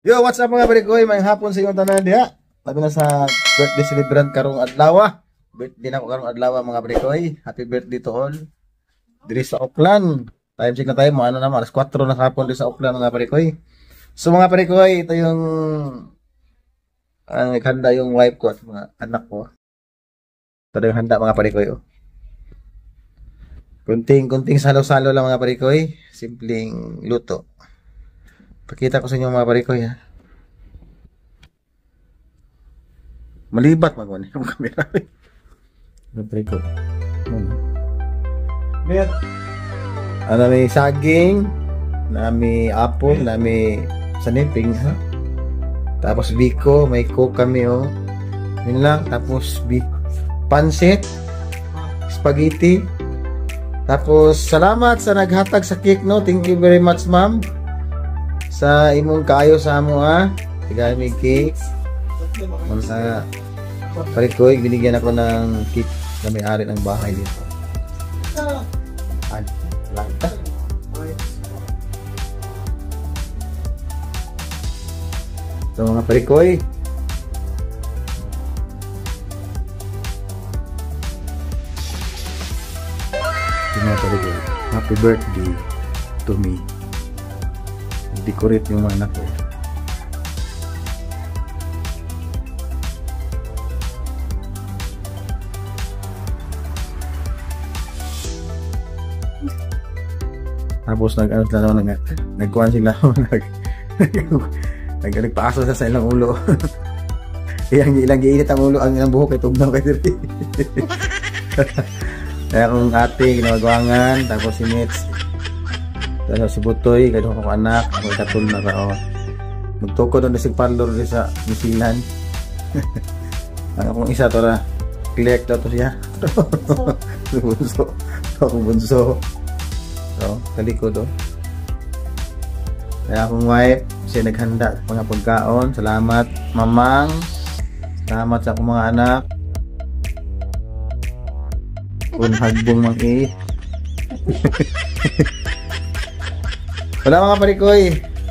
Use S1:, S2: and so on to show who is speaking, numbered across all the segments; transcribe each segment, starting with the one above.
S1: Yo, what's up mga barikoy? May hapon sa inyong tanan diha. Labi na sa birthday celebrant karong adlaw. Birthday na ko karong adlaw mga barikoy. Happy birthday to all. Diri sa Auckland. Time check na tayo, ano na, alas 4 na hapon diri sa Auckland mga barikoy. So mga barikoy, ito yung naghanda yung wife ko at mga anak ko. Ito yung handa mga barikoy. Oh. Kunting salo-salo lang mga barikoy. Simpleng luto. Pakita ko sa inyo mga barikoy ha. Malibat magwan yung camera. Mga barikoy. Bet. Ano may saging, nami apple, nami saniping ha. Tapos biko, may coke kami oh. Yun lang. Tapos pansit, spaghetti. Tapos salamat sa naghatag sa cake no. Thank you very much ma'am. Sa imong kaayo sa amo ha. Tigay may cake. Mga parikoy, binigyan ako ng cake na may-ari ng bahay dito. Lanta. So mga parikoy. Mga parikoy, happy birthday to me. Decorate yung mga anak ko. Tapos nagkuhan sila nagpaaso sa ilang ulo. ilang giinit ang ulo ang buhok kay tugnaw kay diri. Kaya akong ate ginagawangan tapos si Mitch. Tapos si Butoy, kadto ko anak, ako katul na rao. Magtuko doon sa parlor sa New Zealand. Ang akong isa to ra, click daw to siya. Bunso. Ako bunso. So, kalikod do. Kaya akong wife, siya naghanda mga pagkaon. Salamat, mamang. Salamat sa akong mga anak. Kung hagbong mang-i. Wala mga parikoy.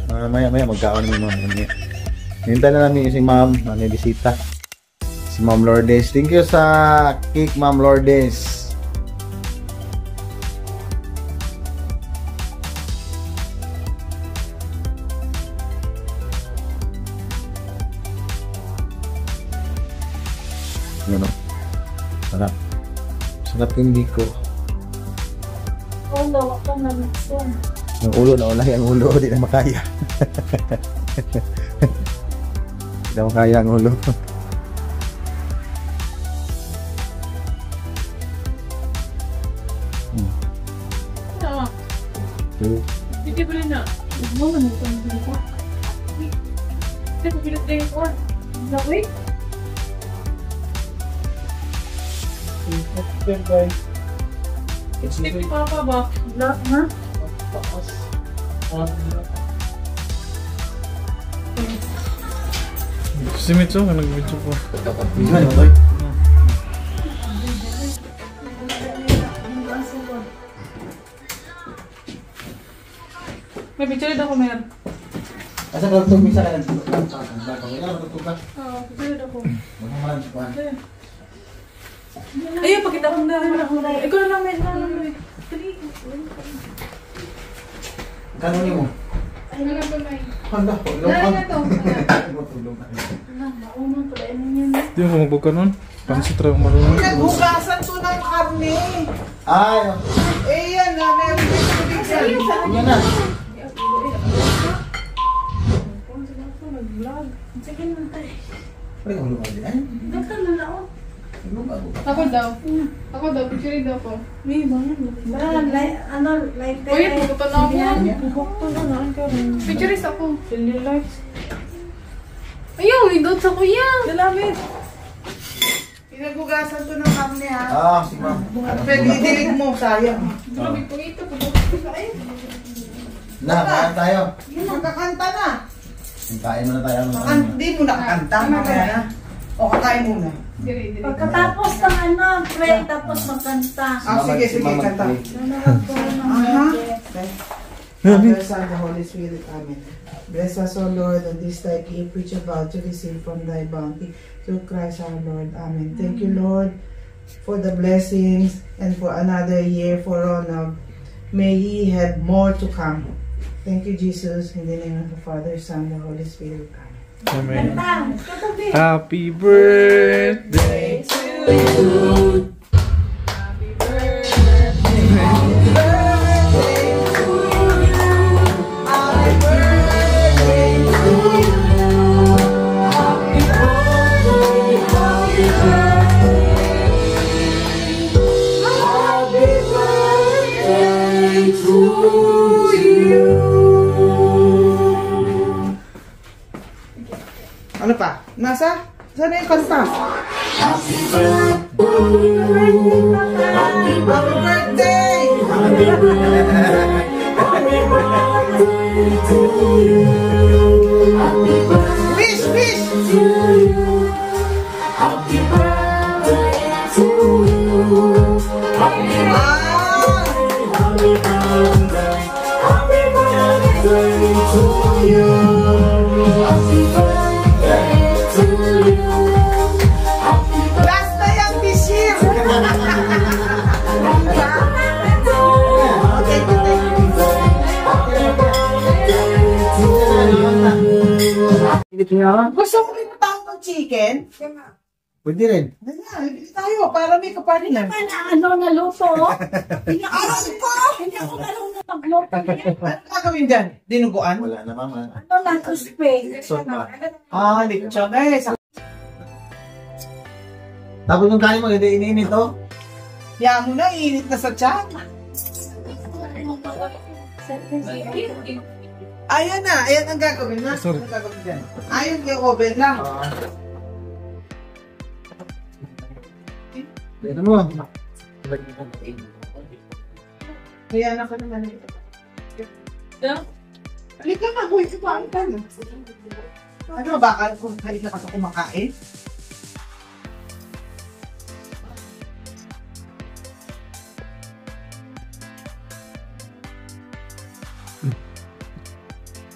S1: Maya magkaon naman mga. Hintay na namin si ma'am. May bisita. Si Ma'am Lourdes. Thank you sa cake Ma'am Lourdes. Ano? Sarap. Sarap yung biko.
S2: Oh, lawak ka na nagsun.
S1: Yung ulo na ulay, ang ulo di na makaya. Di na makaya ang ulo.
S2: Hindi ba rin na? Mo man ito ang dito. Hindi ko pilit din ko. Wait. It's me papa ba? Black ha?
S3: Si Mitso, nag-video ko.
S2: May picture ako meron.
S1: Asa ka ito, misa ka lang.
S2: Oo, picture ako.
S1: Magmamalan sa kuhan.
S2: Ayun, pakita ko na. Ikaw na lang, may.
S1: Kano niyo mo?
S2: Ano na ba may?
S1: Handa,
S2: Dali na to.
S1: tulong na.
S2: Naumang pala yun.
S3: Hindi mo magbuka nun. Pansit rin marunong.
S4: Naghugasan to ng karne.
S1: Ay,
S4: Eh yan na, meron din tubig dyan.
S1: yan na.
S2: Nag-vlog. Sige na tayo.
S1: Pwede ko lumang din. Ay,
S2: Dakan na na ako.
S1: lumang.
S2: Ako daw. Ako daw, picture daw ko. May bayan.
S5: Like
S2: Uy, pupunta na ako.
S5: Bukto na lang ka rin.
S2: Picture ako.
S5: Silly lights.
S2: Ayun, idot sa kuya.
S5: Dalamit.
S4: Pinaghugasan to ng karne ha.
S1: Ah, si ma'am.
S4: Pwede idilig mo, sayang.
S2: Grabe po ito.
S1: Na, kain tayo.
S4: Magkakanta na.
S1: Kain muna tayo.
S4: Hindi mo nakakanta, mamaya na. O kakain muna.
S2: Dire.
S5: Pagkatapos ng pray, tapos magkanta.
S4: Ah, sige, kanta.
S5: Nanonood ko rin ng
S4: Aha.
S5: video.
S4: Father, Son, the Holy Spirit. Amen. Bless us, O Lord, on this thy gift which about to receive from thy bounty. Through Christ our Lord. Amen. Thank you, Lord, for the blessings and for another year for Ronald. May he have more to come. Thank you, Jesus. In the name of the Father, Son, and Holy Spirit. Amen.
S3: Amen. Happy birthday to you.
S4: Ano pa? Nasa? Saan na yung kanta? Happy birthday! Wish! Wish!
S6: Happy birthday to you. Happy birthday to you. Happy birthday to you.
S4: Last na yan this year! Gusto mo rin ng chicken?
S1: Pwede rin.
S4: Bili tayo para may kapartner.
S5: Ano naluto?
S4: Aral ko!
S5: Hindi ako marunong magluto.
S4: Ano gagawin dyan? Dinuguan?
S1: Wala na, mama.
S5: Ano lang, uspe?
S1: Salt pa.
S4: Lechon.
S1: Tapos yung kanin mo, hindi iniinit to.
S4: Yan mo na, init na sa tiyan. Ayan na, ayan ang gagawin na.
S3: Sorry.
S4: Ano gagawin dyan? Ayan yung oven lang.
S1: Ito mo.
S4: Kaya na ka naman.
S2: Yeah?
S4: Halika na, boy. Kumain ka na. Ano ba? Kung halika ka sa kumakain?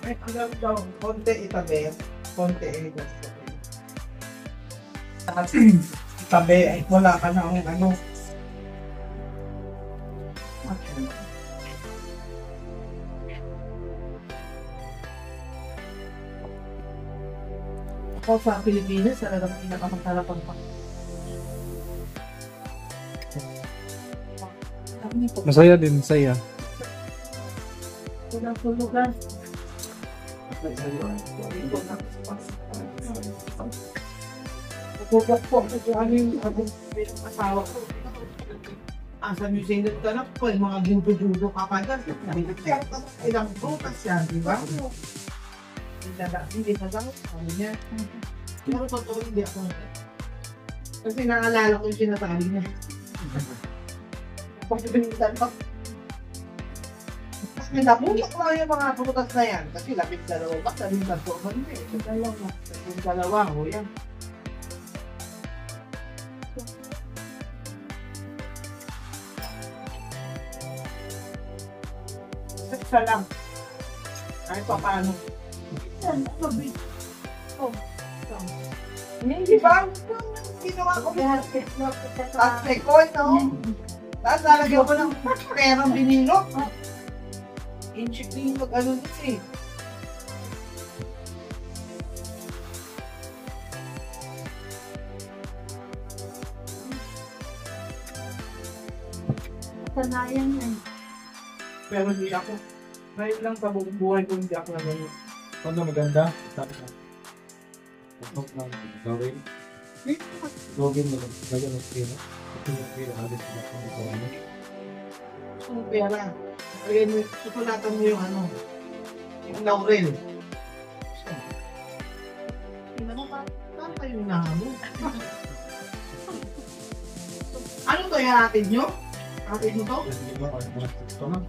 S4: Ay, alam daw. Konti itabi. Konti itabi. Itabi. Ay, wala ka na ang ano. Okay. Ako sa Pilipinas, talagang pinakamasarap ang
S3: Masaya din, saya.
S5: Walang tulugan.
S4: Nagugat po kasi ano yung asawa ko. Asa New Zealand ka na po, yung mga ginto-judo ka pa dyan. Ilang prutas yan, di ba? Hindi na daw, sabi niya. Pero totoo hindi ako. Kasi naalala ko yung sinasabi niya. Pagpipinitan pa. Kasi nabutak lang yung mga prutas na yan. Kasi lapit dalawa ba? Sabi niya, totoo mo eh. Yung dalawa, o yan. Isa lang. Kahit pa paano. Hindi ba? Ginawa ko at pekoy, no? Tapos lalagyan ko ng perang binilo. Inchik din yung ano nito eh.
S5: Sanayan yan.
S4: Pero hindi ako. Ngayon lang sa buong buhay ko hindi ako na gano'n.
S1: Ano maganda? Tapos na. Tapos na. Gawin. Gawin mo. Gawin mo. Ito yung pera. Habis na ako.
S4: Yung pera. Lagyan mo, susulatan mo yung ano. Yung laurel. Hindi mo pa. Saan kayo nahamon? Ano to yung atid nyo? Atid mo to?
S1: Ito na.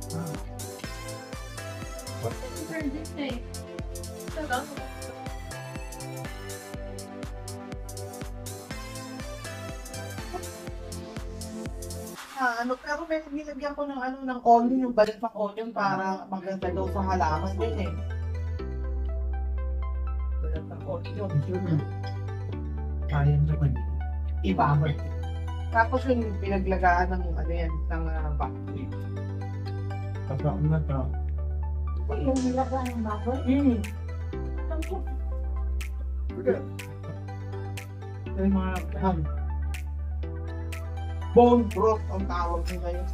S4: ano, pero may nilagyan ko ng ano, ng onion, yung balat ng onion para maganda daw sa halaman din eh. Balat ng onion.
S3: Kaya naman.
S4: Iba. Tapos yung pinaglagaan ng ano yan, ng baboy.
S3: Kapag na to.
S5: Yung nilaga ng baboy.
S4: Yung mga bone broth ang tawag nila yun.